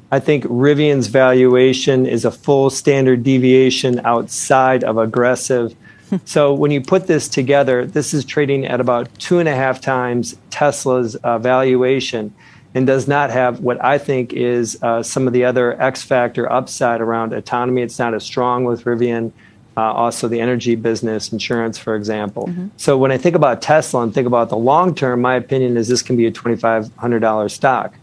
I think Rivian's valuation is a full standard deviation outside of aggressive. So when you put this together, this is trading at about 2.5 times Tesla's valuation and does not have what I think is some of the other X factor upside around autonomy. It's not as strong with Rivian. Also the energy business, insurance, for example. So when I think about Tesla and think about the long term, my opinion is this can be a $2,500 stock.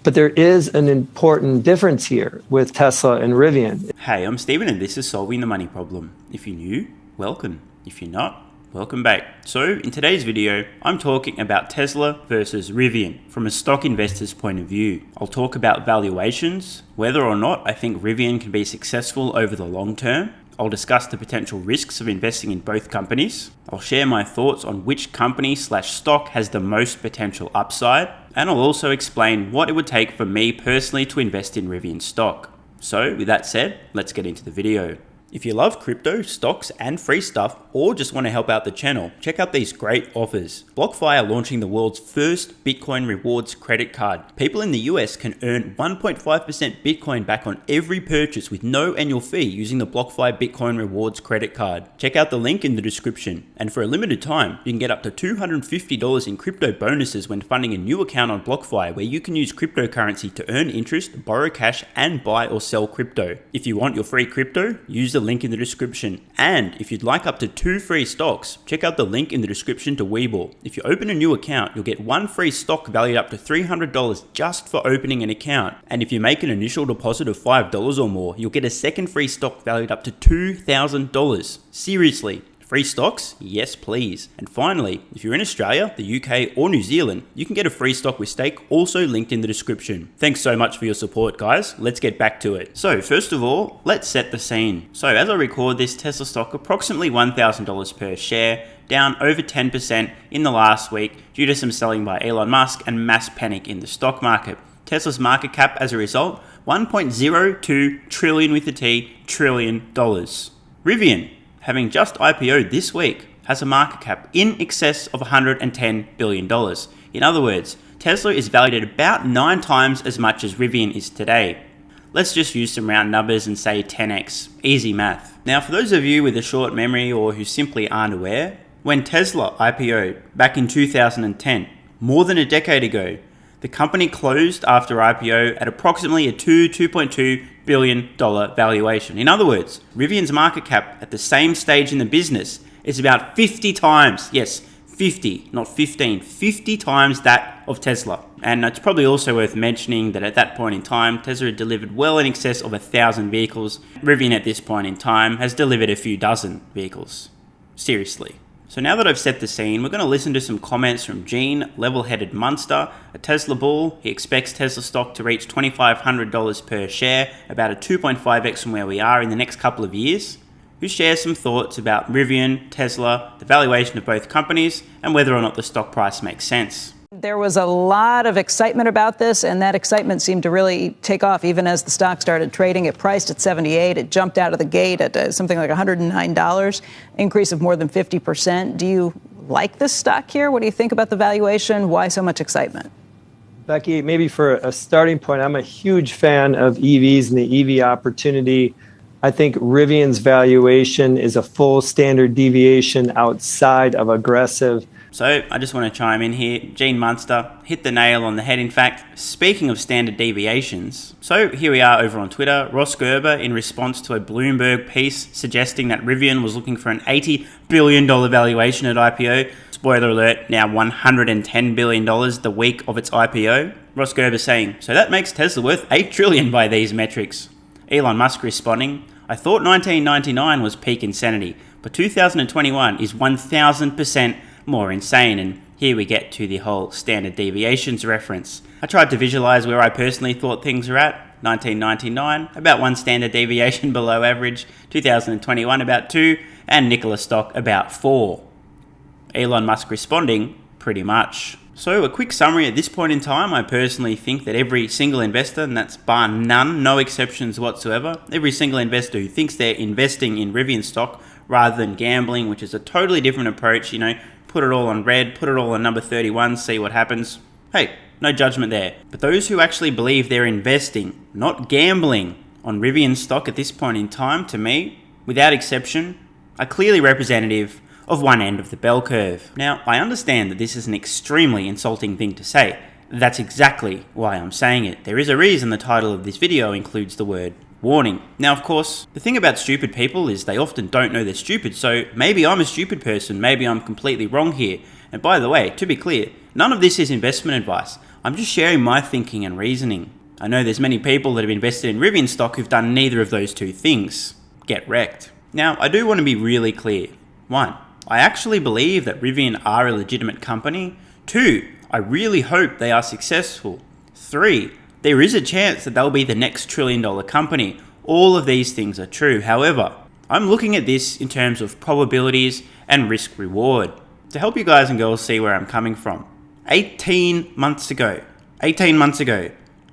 But there is an important difference here with Tesla and Rivian. Hey, I'm Stephen and this is Solving the Money Problem. If you're new, welcome. If you're not, welcome back. So in today's video, I'm talking about Tesla versus Rivian from a stock investor's point of view. I'll talk about valuations, whether or not I think Rivian can be successful over the long term. I'll discuss the potential risks of investing in both companies. I'll share my thoughts on which company/stock has the most potential upside. And I'll also explain what it would take for me personally to invest in Rivian stock. So with that said, let's get into the video. If you love crypto, stocks, and free stuff, or just want to help out the channel, check out these great offers. BlockFi are launching the world's first Bitcoin rewards credit card. People in the US can earn 1.5% Bitcoin back on every purchase with no annual fee using the BlockFi Bitcoin rewards credit card. Check out the link in the description. And for a limited time, you can get up to $250 in crypto bonuses when funding a new account on BlockFi, where you can use cryptocurrency to earn interest, borrow cash, and buy or sell crypto. If you want your free crypto, use the link in the description. And if you'd like up to 2 free stocks, check out the link in the description to WeBull. If you open a new account, you'll get 1 free stock valued up to $300 just for opening an account. And if you make an initial deposit of $5 or more, you'll get a second free stock valued up to $2,000. Seriously. Free stocks? Yes, please. And finally, if you're in Australia, the UK, or New Zealand, you can get a free stock with stake, also linked in the description. Thanks so much for your support, guys. Let's get back to it. So first of all, let's set the scene. So as I record this, Tesla stock approximately $1,000 per share, down over 10% in the last week due to some selling by Elon Musk and mass panic in the stock market. Tesla's market cap as a result, $1.02 trillion with a T, trillion dollars. Rivian, having just IPO'd this week, has a market cap in excess of $110 billion. In other words, Tesla is valued at about 9 times as much as Rivian is today. Let's just use some round numbers and say 10x. Easy math. Now, for those of you with a short memory or who simply aren't aware, when Tesla IPO'd back in 2010, more than a decade ago, the company closed after IPO at approximately a $2.2 billion valuation. In other words, Rivian's market cap at the same stage in the business is about 50 times, yes, 50, not 15, 50 times that of Tesla. And it's probably also worth mentioning that at that point in time, Tesla had delivered well in excess of 1,000 vehicles. Rivian at this point in time has delivered a few dozen vehicles. Seriously. So now that I've set the scene, we're going to listen to some comments from Gene Level-Headed Munster, a Tesla bull. He expects Tesla stock to reach $2,500 per share, about a 2.5x from where we are in the next couple of years, who shares some thoughts about Rivian, Tesla, the valuation of both companies, and whether or not the stock price makes sense. There was a lot of excitement about this, and that excitement seemed to really take off even as the stock started trading. It priced at 78. It jumped out of the gate at something like $109, increase of more than 50%. Do you like this stock here? What do you think about the valuation? Why so much excitement? Becky, maybe for a starting point, I'm a huge fan of EVs and the EV opportunity. I think Rivian's valuation is a full standard deviation outside of aggressive. So I just want to chime in here. Gene Munster hit the nail on the head. In fact, speaking of standard deviations, so here we are over on Twitter. Ross Gerber, in response to a Bloomberg piece suggesting that Rivian was looking for an $80 billion valuation at IPO. Spoiler alert, now $110 billion the week of its IPO. Ross Gerber saying, so that makes Tesla worth $8 trillion by these metrics. Elon Musk responding, I thought 1999 was peak insanity, but 2021 is 1,000% more insane. And here we get to the whole standard deviations reference. I tried to visualize where I personally thought things were at. 1999, about 1 standard deviation below average. 2021, about 2. And Nikola stock, about 4. Elon Musk responding, pretty much. So a quick summary at this point in time, I personally think that every single investor, and that's bar none, no exceptions whatsoever, every single investor who thinks they're investing in Rivian stock rather than gambling, which is a totally different approach, put it all on red, put it all on number 31, see what happens. Hey, no judgment there. But those who actually believe they're investing, not gambling, on Rivian stock at this point in time, to me, without exception, are clearly representative of one end of the bell curve. Now, I understand that this is an extremely insulting thing to say. That's exactly why I'm saying it. There is a reason the title of this video includes the word warning. Now, of course, the thing about stupid people is they often don't know they're stupid, so maybe I'm a stupid person, maybe I'm completely wrong here. And by the way, to be clear, none of this is investment advice. I'm just sharing my thinking and reasoning. I know there's many people that have invested in Rivian stock who've done neither of those two things. Get wrecked. Now, I do want to be really clear. 1, I actually believe that Rivian are a legitimate company. 2, I really hope they are successful. 3, there is a chance that they'll be the next trillion-dollar company. All of these things are true. However, I'm looking at this in terms of probabilities and risk-reward. To help you guys and girls see where I'm coming from. 18 months ago,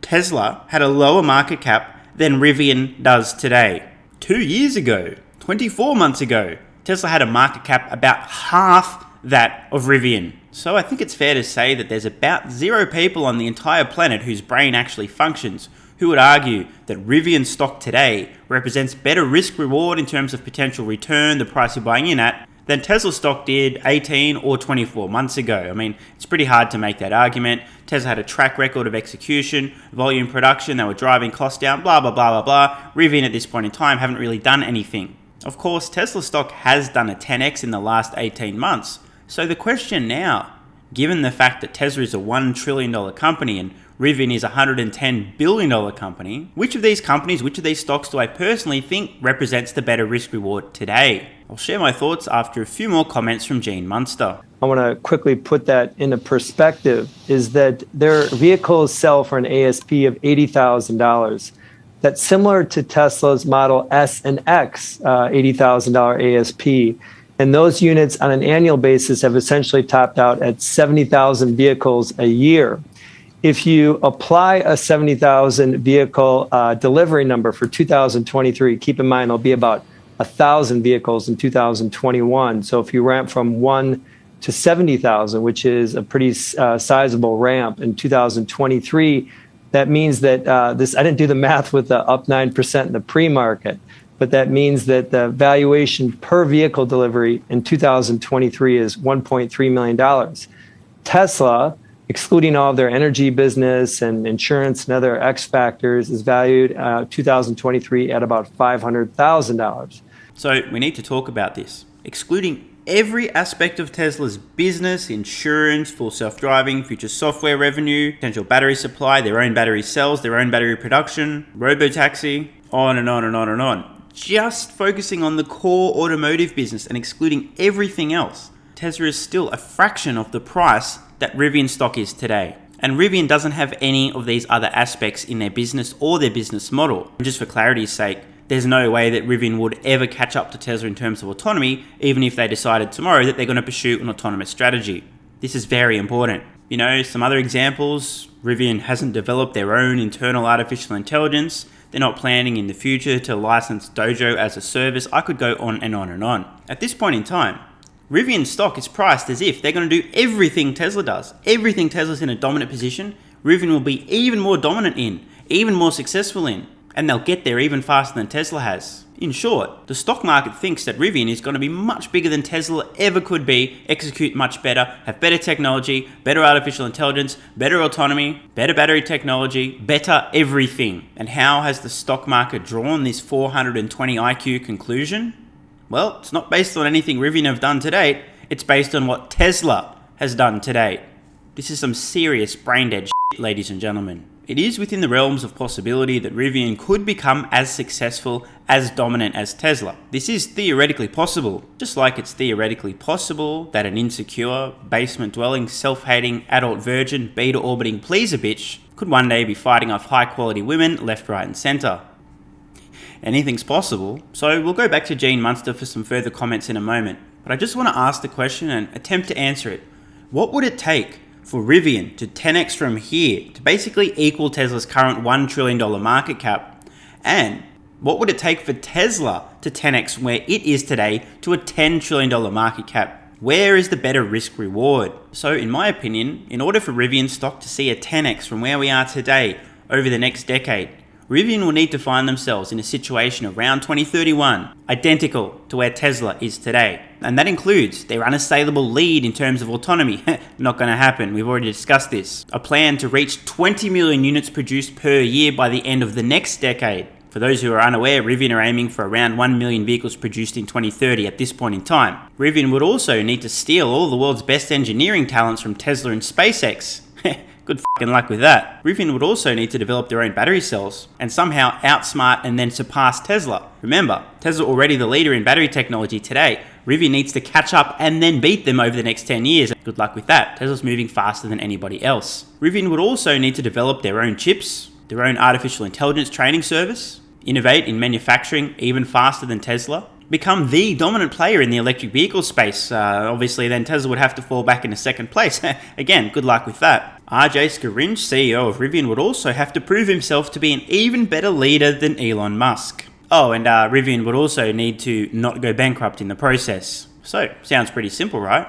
Tesla had a lower market cap than Rivian does today. 2 years ago, 24 months ago, Tesla had a market cap about half that of Rivian. So I think it's fair to say that there's about 0 people on the entire planet whose brain actually functions who would argue that Rivian stock today represents better risk reward in terms of potential return, the price you're buying in at, than Tesla stock did 18 or 24 months ago. I mean, it's pretty hard to make that argument. Tesla had a track record of execution, volume production, they were driving costs down, blah, blah, blah, blah, blah. Rivian at this point in time haven't really done anything. Of course, Tesla stock has done a 10x in the last 18 months. So the question now, given the fact that Tesla is a $1 trillion company and Rivian is a $110 billion company, which of these companies, which of these stocks do I personally think represents the better risk reward today? I'll share my thoughts after a few more comments from Gene Munster. I want to quickly put that into perspective, is that their vehicles sell for an ASP of $80,000. That's similar to Tesla's Model S and X, $80,000 ASP. And those units on an annual basis have essentially topped out at 70,000 vehicles a year. If you apply a 70,000 vehicle delivery number for 2023, keep in mind there'll be about 1,000 vehicles in 2021. So if you ramp from 1 to 70,000, which is a pretty sizable ramp in 2023, that means that I didn't do the math with the up 9% in the pre-market, but that means that the valuation per vehicle delivery in 2023 is $1.3 million. Tesla, excluding all of their energy business and insurance and other X factors, is valued 2023 at about $500,000. So we need to talk about this. Excluding every aspect of Tesla's business, insurance, full self-driving, future software revenue, potential battery supply, their own battery cells, their own battery production, robotaxi, on and on and on and on. Just focusing on the core automotive business and excluding everything else, Tesla is still a fraction of the price that Rivian stock is today. And Rivian doesn't have any of these other aspects in their business or their business model. And just for clarity's sake, there's no way that Rivian would ever catch up to Tesla in terms of autonomy, even if they decided tomorrow that they're going to pursue an autonomous strategy. This is very important. You know, some other examples, Rivian hasn't developed their own internal artificial intelligence. They're not planning in the future to license Dojo as a service. I could go on and on and on. At this point in time, Rivian stock is priced as if they're going to do everything Tesla does. Everything Tesla's in a dominant position, Rivian will be even more dominant in, even more successful in, and they'll get there even faster than Tesla has. In short, the stock market thinks that Rivian is going to be much bigger than Tesla ever could be, execute much better, have better technology, better artificial intelligence, better autonomy, better battery technology, better everything. And how has the stock market drawn this 420 IQ conclusion? Well, it's not based on anything Rivian have done to date, it's based on what Tesla has done to date. This is some serious brain-dead shit, ladies and gentlemen. It is within the realms of possibility that Rivian could become as successful, as dominant as Tesla. This is theoretically possible, just like it's theoretically possible that an insecure, basement-dwelling, self-hating, adult virgin, beta-orbiting pleaser bitch could one day be fighting off high-quality women left, right, and center. Anything's possible, so we'll go back to Gene Munster for some further comments in a moment. But I just want to ask the question and attempt to answer it. What would it take for Rivian to 10x from here to basically equal Tesla's current $1 trillion market cap? And what would it take for Tesla to 10x where it is today to a $10 trillion market cap? Where is the better risk reward? So in my opinion, in order for Rivian stock to see a 10x from where we are today over the next decade, Rivian will need to find themselves in a situation around 2031, identical to where Tesla is today. And that includes their unassailable lead in terms of autonomy. Not going to happen, we've already discussed this. A plan to reach 20 million units produced per year by the end of the next decade. For those who are unaware, Rivian are aiming for around 1 million vehicles produced in 2030 at this point in time. Rivian would also need to steal all the world's best engineering talents from Tesla and SpaceX. Good fucking luck with that. Rivian would also need to develop their own battery cells and somehow outsmart and then surpass Tesla. Remember, Tesla already the leader in battery technology today. Rivian needs to catch up and then beat them over the next 10 years. Good luck with that. Tesla's moving faster than anybody else. Rivian would also need to develop their own chips, their own artificial intelligence training service, innovate in manufacturing even faster than Tesla, become the dominant player in the electric vehicle space. Obviously, then Tesla would have to fall back into second place. Again, good luck with that. RJ Scaringe, CEO of Rivian, would also have to prove himself to be an even better leader than Elon Musk. Oh, and Rivian would also need to not go bankrupt in the process. So, sounds pretty simple, right?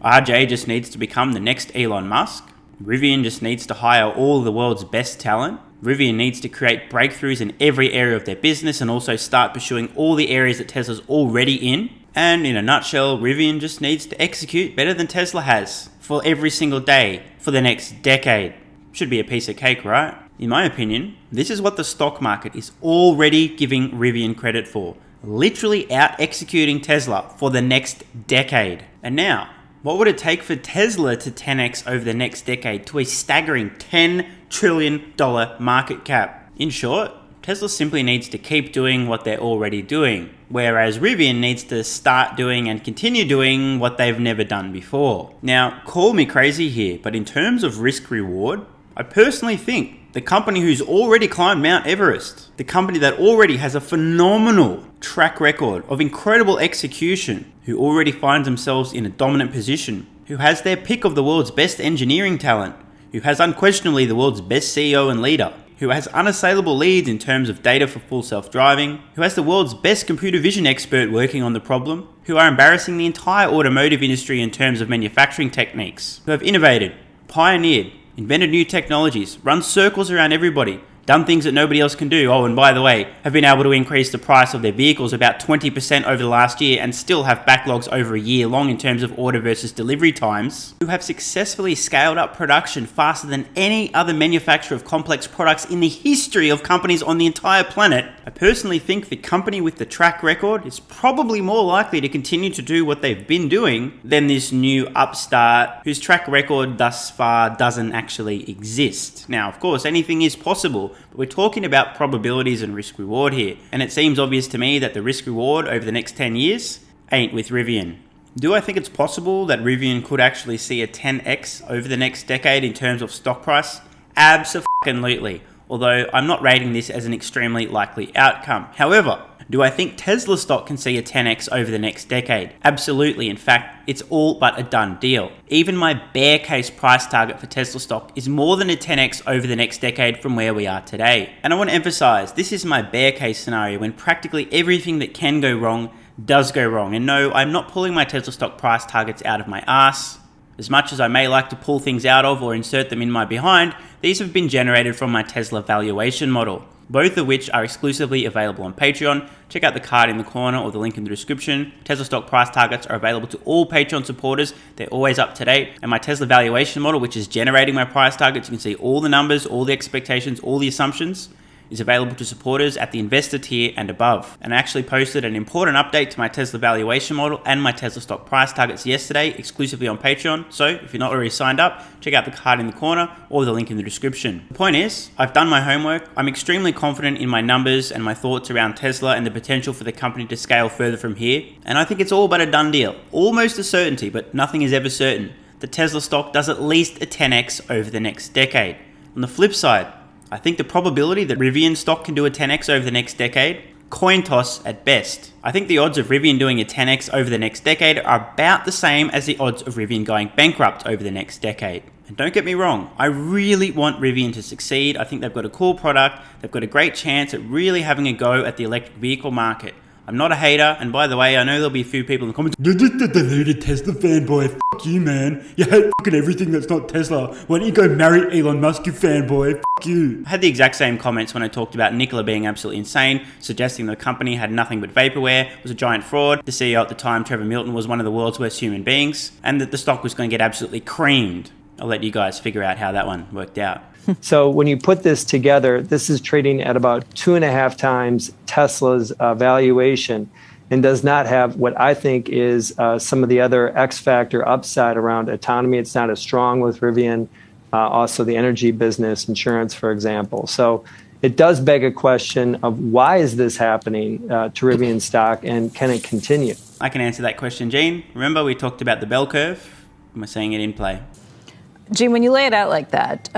RJ just needs to become the next Elon Musk. Rivian just needs to hire all the world's best talent. Rivian needs to create breakthroughs in every area of their business and also start pursuing all the areas that Tesla's already in. And in a nutshell, Rivian just needs to execute better than Tesla has for every single day for the next decade. Should be a piece of cake, right? In my opinion, this is what the stock market is already giving Rivian credit for. Literally out executing Tesla for the next decade. And now, what would it take for Tesla to 10x over the next decade to a staggering $10 trillion market cap? In short, Tesla simply needs to keep doing what they're already doing, whereas Rivian needs to start doing and continue doing what they've never done before. Now, call me crazy here, but in terms of risk reward, I personally think the company who's already climbed Mount Everest, the company that already has a phenomenal track record of incredible execution, who already finds themselves in a dominant position, who has their pick of the world's best engineering talent, who has unquestionably the world's best CEO and leader, who has unassailable leads in terms of data for full self-driving, who has the world's best computer vision expert working on the problem, who are embarrassing the entire automotive industry in terms of manufacturing techniques, who have innovated, pioneered, invented new technologies, run circles around everybody, done things that nobody else can do. Oh, and by the way, have been able to increase the price of their vehicles about 20% over the last year and still have backlogs over a year long in terms of order versus delivery times, who have successfully scaled up production faster than any other manufacturer of complex products in the history of companies on the entire planet. I personally think the company with the track record is probably more likely to continue to do what they've been doing than this new upstart whose track record thus far doesn't actually exist. Now, of course, anything is possible, but we're talking about probabilities and risk reward here, and it seems obvious to me that the risk reward over the next 10 years ain't with Rivian. Do I think it's possible that Rivian could actually see a 10x over the next decade in terms of stock price? Abso-fucking-lutely, although I'm not rating this as an extremely likely outcome. However, do I think Tesla stock can see a 10x over the next decade? Absolutely. In fact, it's all but a done deal. Even my bear case price target for Tesla stock is more than a 10x over the next decade from where we are today. And I want to emphasize, this is my bear case scenario when practically everything that can go wrong does go wrong. And no, I'm not pulling my Tesla stock price targets out of my ass. As much as I may like to pull things out of or insert them in my behind, these have been generated from my Tesla valuation model, both of which are exclusively available on Patreon. Check out the card in the corner or the link in the description. Tesla stock price targets are available to all Patreon supporters. They're always up to date. And my Tesla valuation model, which is generating my price targets, you can see all the numbers, all the expectations, all the assumptions, is available to supporters at the investor tier and above. And I actually posted an important update to my Tesla valuation model and my Tesla stock price targets yesterday exclusively on Patreon. So if you're not already signed up, check out the card in the corner or the link in the description. The point is, I've done my homework. I'm extremely confident in my numbers and my thoughts around Tesla and the potential for the company to scale further from here. And I think it's all but a done deal. Almost a certainty, but nothing is ever certain. The Tesla stock does at least a 10x over the next decade. On the flip side, I think the probability that Rivian stock can do a 10x over the next decade, coin toss at best. I think the odds of Rivian doing a 10x over the next decade are about the same as the odds of Rivian going bankrupt over the next decade. And don't get me wrong, I really want Rivian to succeed. I think they've got a cool product, they've got a great chance at really having a go at the electric vehicle market. I'm not a hater, and by the way, I know there'll be a few people in the comments, you're just a deluded Tesla fanboy, f*** you, man. You hate fucking everything that's not Tesla. Why don't you go marry Elon Musk, you fanboy, f*** you. I had the exact same comments when I talked about Nikola being absolutely insane, suggesting the company had nothing but vaporware, was a giant fraud, the CEO at the time, Trevor Milton, was one of the world's worst human beings, and that the stock was going to get absolutely creamed. I'll let you guys figure out how that one worked out. So when you put this together, this is trading at about 2.5 times Tesla's valuation and does not have what I think is some of the other X factor upside around autonomy. It's not as strong with Rivian, also the energy business, insurance, for example. So it does beg a question of why is this happening to Rivian stock and can it continue? I can answer that question, Gene. Remember we talked about the bell curve? We're seeing it in play. Gene, when you lay it out like that,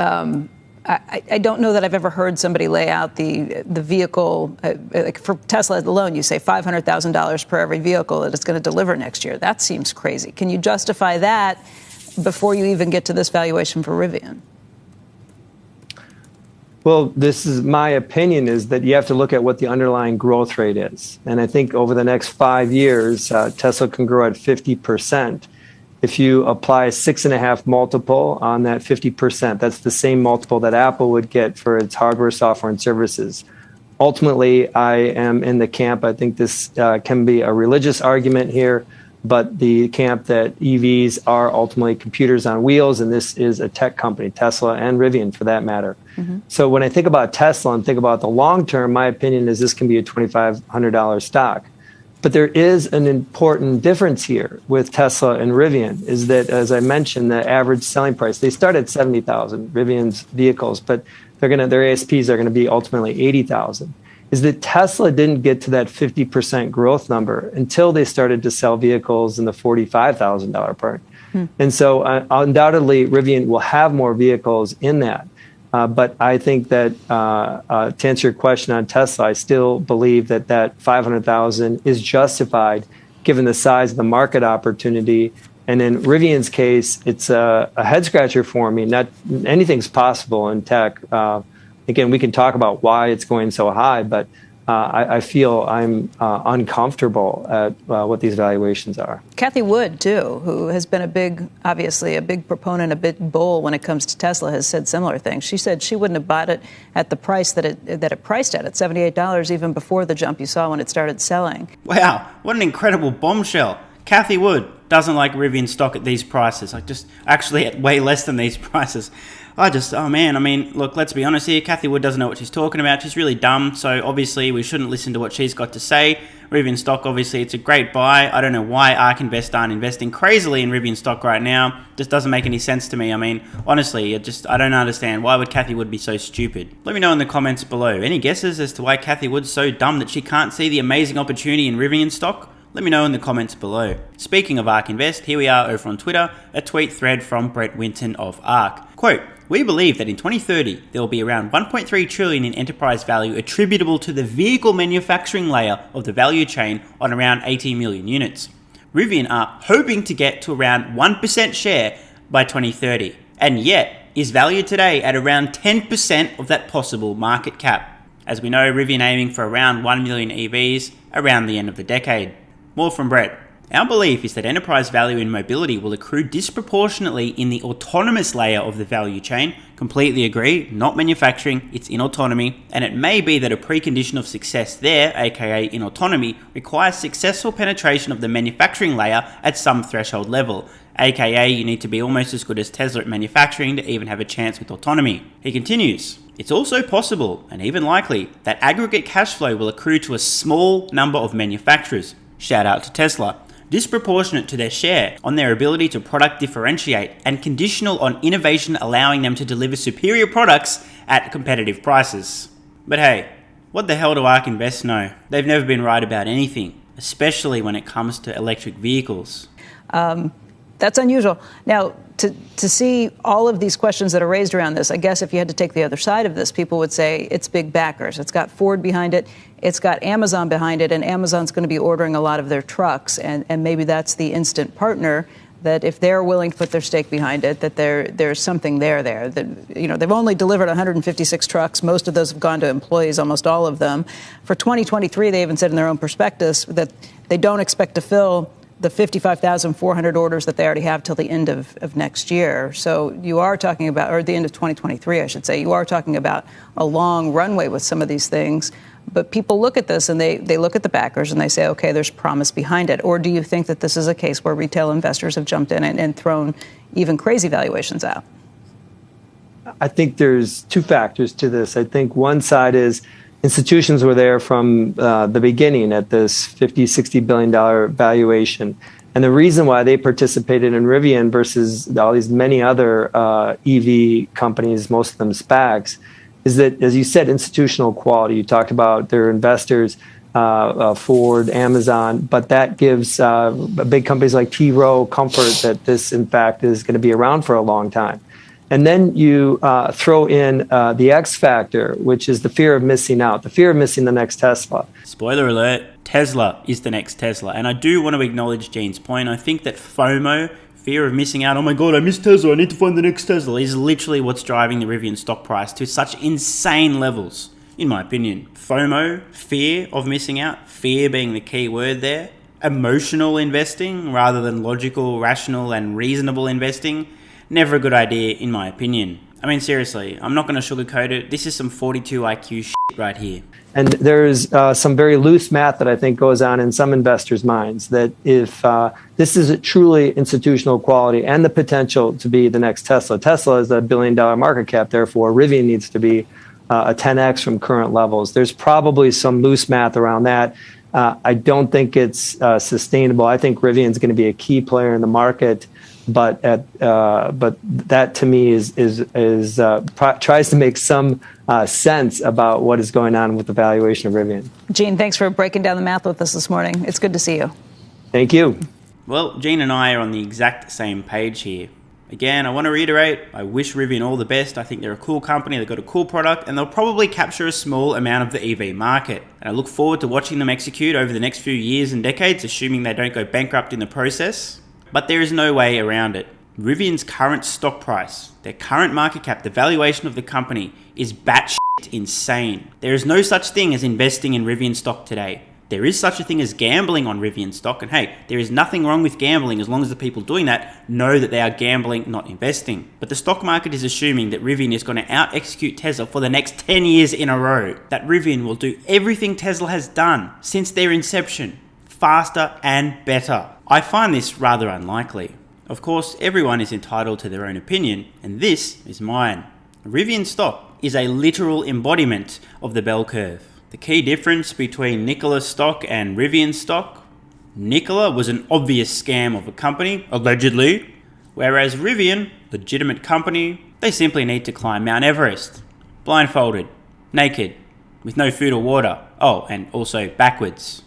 I don't know that I've ever heard somebody lay out the vehicle, like for Tesla alone, you say $500,000 per every vehicle that it's going to deliver next year. That seems crazy. Can you justify that before you even get to this valuation for Rivian? Well, this is my opinion, is that you have to look at what the underlying growth rate is. And I think over the next 5 years, Tesla can grow at 50%. If you apply a 6.5 multiple on that 50%, that's the same multiple that Apple would get for its hardware, software, and services. Ultimately, I am in the camp, I think this can be a religious argument here, but the camp that EVs are ultimately computers on wheels, and this is a tech company, Tesla and Rivian for that matter. Mm-hmm. So when I think about Tesla and think about the long term, my opinion is this can be a $2,500 stock. But there is an important difference here with Tesla and Rivian, is that, as I mentioned, the average selling price, they start at 70,000, Rivian's vehicles, but their ASPs are going to be ultimately 80,000, is that Tesla didn't get to that 50% growth number until they started to sell vehicles in the $45,000 part. And so undoubtedly, Rivian will have more vehicles in that. But I think that to answer your question on Tesla, I still believe that that 500,000 is justified given the size of the market opportunity. And in Rivian's case, it's a head scratcher for me. Not anything's possible in tech. Again, we can talk about why it's going so high, but I feel I'm uncomfortable at what these valuations are. Cathie Wood, too, who has been obviously a big proponent, a big bull when it comes to Tesla, has said similar things. She said she wouldn't have bought it at the price that it priced at $78, even before the jump you saw when it started selling. Wow, what an incredible bombshell. Cathie Wood doesn't like Rivian stock at these prices, like just actually at way less than these prices. Oh man, I mean, look, let's be honest here. Cathie Wood doesn't know what she's talking about. She's really dumb, so obviously we shouldn't listen to what she's got to say. Rivian stock, obviously, it's a great buy. I don't know why ARK Invest aren't investing crazily in Rivian stock right now. Just doesn't make any sense to me. I mean, honestly, I don't understand. Why would Cathie Wood be so stupid? Let me know in the comments below. Any guesses as to why Cathie Wood's so dumb that she can't see the amazing opportunity in Rivian stock? Let me know in the comments below. Speaking of ARK Invest, here we are over on Twitter, a tweet thread from Brett Winton of ARK. Quote, "We believe that in 2030, there will be around 1.3 trillion in enterprise value attributable to the vehicle manufacturing layer of the value chain on around 80 million units. Rivian are hoping to get to around 1% share by 2030, and yet is valued today at around 10% of that possible market cap. As we know, Rivian aiming for around 1 million EVs around the end of the decade." More from Brett. "Our belief is that enterprise value in mobility will accrue disproportionately in the autonomous layer of the value chain. Completely agree, not manufacturing, it's in autonomy, and it may be that a precondition of success there, aka in autonomy, requires successful penetration of the manufacturing layer at some threshold level, aka you need to be almost as good as Tesla at manufacturing to even have a chance with autonomy." He continues, "It's also possible, and even likely, that aggregate cash flow will accrue to a small number of manufacturers, shout out to Tesla, disproportionate to their share on their ability to product differentiate and conditional on innovation allowing them to deliver superior products at competitive prices." But hey, what the hell do ARK Invest know? They've never been right about anything, especially when it comes to electric vehicles. That's unusual. Now, to see all of these questions that are raised around this, I guess if you had to take the other side of this, people would say it's big backers. It's got Ford behind it. It's got Amazon behind it, and Amazon's going to be ordering a lot of their trucks, and maybe that's the instant partner that if they're willing to put their stake behind it, that there's something there. That, you know, they've only delivered 156 trucks. Most of those have gone to employees, almost all of them. For 2023, they even said in their own prospectus that they don't expect to fill the 55,400 orders that they already have till the end of next year. So you are talking about, or the end of 2023, I should say, you are talking about a long runway with some of these things. But people look at this and they look at the backers and they say, okay, there's promise behind it. Or do you think that this is a case where retail investors have jumped in and thrown even crazy valuations out? I think there's two factors to this. I think one side is institutions were there from the beginning at this $50-60 billion valuation. And the reason why they participated in Rivian versus all these many other EV companies, most of them SPACs, is that, as you said, institutional quality. You talked about their investors, Ford, Amazon, but that gives big companies like T. Rowe comfort that this, in fact, is going to be around for a long time. And then you throw in the X factor, which is the fear of missing out, the fear of missing the next Tesla. Spoiler alert, Tesla is the next Tesla. And I do want to acknowledge Gene's point. I think that FOMO, fear of missing out, oh my God, I missed Tesla, I need to find the next Tesla, is literally what's driving the Rivian stock price to such insane levels, in my opinion. FOMO, fear of missing out, fear being the key word there. Emotional investing rather than logical, rational, and reasonable investing. Never a good idea, in my opinion. I mean, seriously, I'm not going to sugarcoat it. This is some 42 IQ shit right here. And there's some very loose math that I think goes on in some investors' minds that if this is truly institutional quality and the potential to be the next Tesla, Tesla is a $1 billion market cap, therefore Rivian needs to be a 10x from current levels. There's probably some loose math around that. I don't think it's sustainable. I think Rivian is going to be a key player in the market. But that to me tries to make some sense about what is going on with the valuation of Rivian. Gene, thanks for breaking down the math with us this morning. It's good to see you. Thank you. Well, Gene and I are on the exact same page here. Again, I want to reiterate, I wish Rivian all the best. I think they're a cool company, they've got a cool product, and they'll probably capture a small amount of the EV market. And I look forward to watching them execute over the next few years and decades, assuming they don't go bankrupt in the process. But there is no way around it. Rivian's current stock price, their current market cap, the valuation of the company is batshit insane. There is no such thing as investing in Rivian stock today. There is such a thing as gambling on Rivian stock, and hey, there is nothing wrong with gambling as long as the people doing that know that they are gambling, not investing. But the stock market is assuming that Rivian is going to out-execute Tesla for the next 10 years in a row. That Rivian will do everything Tesla has done since their inception, faster and better. I find this rather unlikely. Of course, everyone is entitled to their own opinion, and this is mine. Rivian stock is a literal embodiment of the bell curve. The key difference between Nikola stock and Rivian stock: Nikola was an obvious scam of a company, allegedly, whereas Rivian, legitimate company, they simply need to climb Mount Everest, blindfolded, naked, with no food or water. Oh, and also backwards.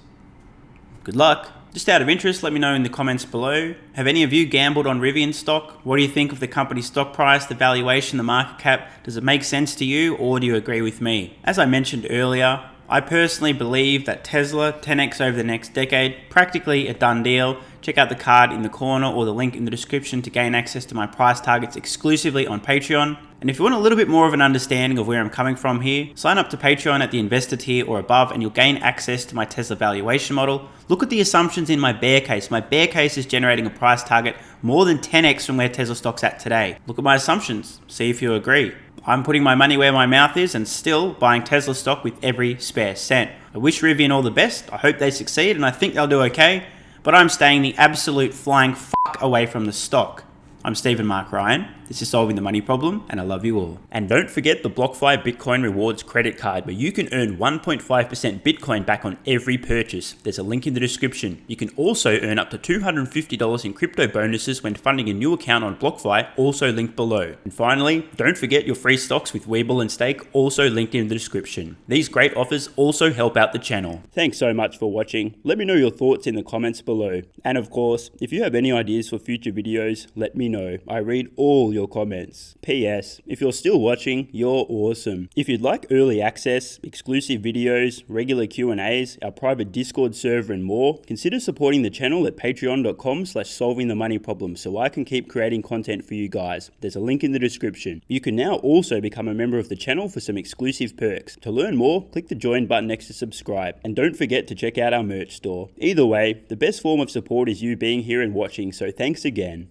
Good luck. Just out of interest, let me know in the comments below. Have any of you gambled on Rivian stock? What do you think of the company's stock price, the valuation, the market cap? Does it make sense to you, or do you agree with me? As I mentioned earlier, I personally believe that Tesla 10x over the next decade, practically a done deal. Check out the card in the corner or the link in the description to gain access to my price targets exclusively on Patreon. And if you want a little bit more of an understanding of where I'm coming from here, sign up to Patreon at the investor tier or above and you'll gain access to my Tesla valuation model. Look at the assumptions in my bear case. My bear case is generating a price target more than 10x from where Tesla stock's at today. Look at my assumptions, see if you agree. I'm putting my money where my mouth is and still buying Tesla stock with every spare cent. I wish Rivian all the best. I hope they succeed and I think they'll do okay, but I'm staying the absolute flying fuck away from the stock. I'm Stephen Mark Ryan. This is Solving the Money Problem, and I love you all. And don't forget the BlockFi Bitcoin Rewards credit card, where you can earn 1.5% Bitcoin back on every purchase. There's a link in the description. You can also earn up to $250 in crypto bonuses when funding a new account on BlockFi, also linked below. And finally, don't forget your free stocks with WeBull and Stake, also linked in the description. These great offers also help out the channel. Thanks so much for watching. Let me know your thoughts in the comments below. And of course, if you have any ideas for future videos, let me me know. I read all your comments. P.S. If you're still watching, you're awesome. If you'd like early access, exclusive videos, regular Q&As, our private Discord server and more, consider supporting the channel at patreon.com/solvingthemoneyproblem so I can keep creating content for you guys. There's a link in the description. You can now also become a member of the channel for some exclusive perks. To learn more, click the join button next to subscribe. And don't forget to check out our merch store. Either way, the best form of support is you being here and watching, so thanks again.